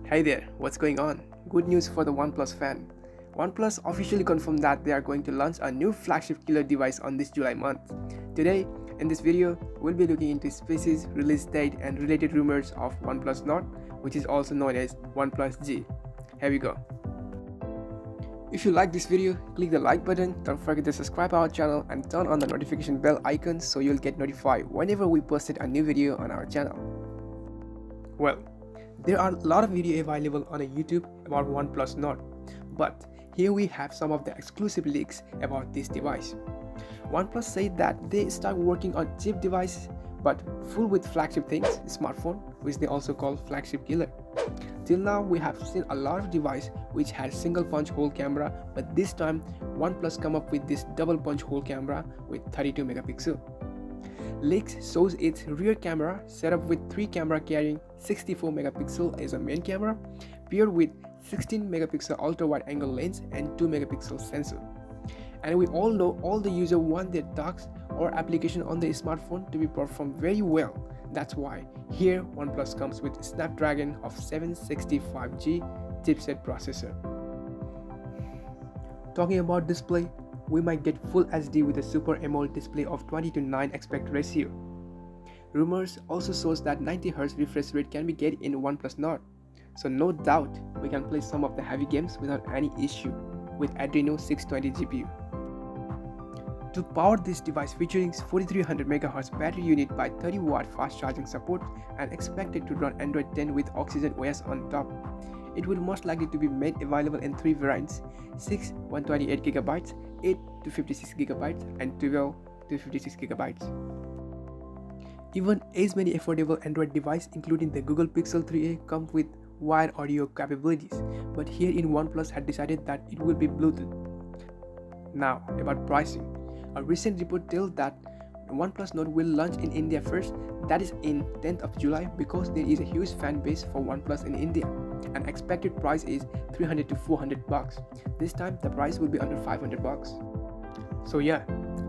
Hey there, what's going on? Good news for the Oneplus fan. OnePlus officially confirmed that they are going to launch a new flagship killer device on this July month. Today, in this video, we'll be looking into species, release date and related rumors of Oneplus Nord, which is also known as OnePlus G. Here we go. If you like this video, click the like button, don't forget to subscribe our channel and turn on the notification bell icon so you'll get notified whenever we posted a new video on our channel. Well, there are a lot of video available on YouTube about OnePlus Nord, but here we have some of the exclusive leaks about this device. OnePlus said that they start working on cheap devices but full with flagship things, smartphone, which they also call flagship killer. Till now we have seen a lot of device which had single punch hole camera, but this time OnePlus come up with this double punch hole camera with 32 megapixel. Leaks shows its rear camera set up with 3 camera carrying 64 megapixel as a main camera, paired with 16 megapixel ultra wide angle lens and 2 megapixel sensor. And we all know all the user want their tasks or application on the smartphone to be performed very well. That's why here OnePlus comes with Snapdragon of 765G chipset processor. Talking about display, we might get full HD with a Super AMOLED display of 20:9 aspect ratio. Rumors also shows that 90Hz refresh rate can be get in OnePlus Nord, so no doubt we can play some of the heavy games without any issue with Adreno 620 GPU. To power this device featuring 4300 MHz battery unit by 30-watt fast charging support and expected to run Android 10 with Oxygen OS on top. It will most likely to be made available in 3 variants: 6 128GB, 8 256GB and 12 256GB. Even as many affordable Android devices including the Google Pixel 3a come with wired audio capabilities, but here in OnePlus had decided that it will be Bluetooth. Now about pricing. A recent report tells that OnePlus Nord will launch in India first, that is in 10th of July, because there is a huge fan base for OnePlus in India. An expected price is $300 to $400. This time the price will be under $500. So yeah,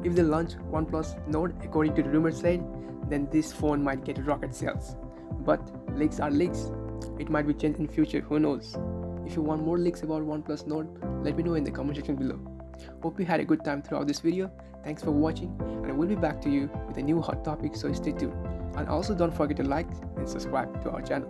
if they launch OnePlus Nord according to the rumors said, then this phone might get rocket sales. But leaks are leaks. It might be changed in future, who knows. If you want more leaks about OnePlus Nord, let me know in the comment section below. Hope you had a good time throughout this video. Thanks for watching, and I will be back to you with a new hot topic, so stay tuned. And also don't forget to like and subscribe to our channel.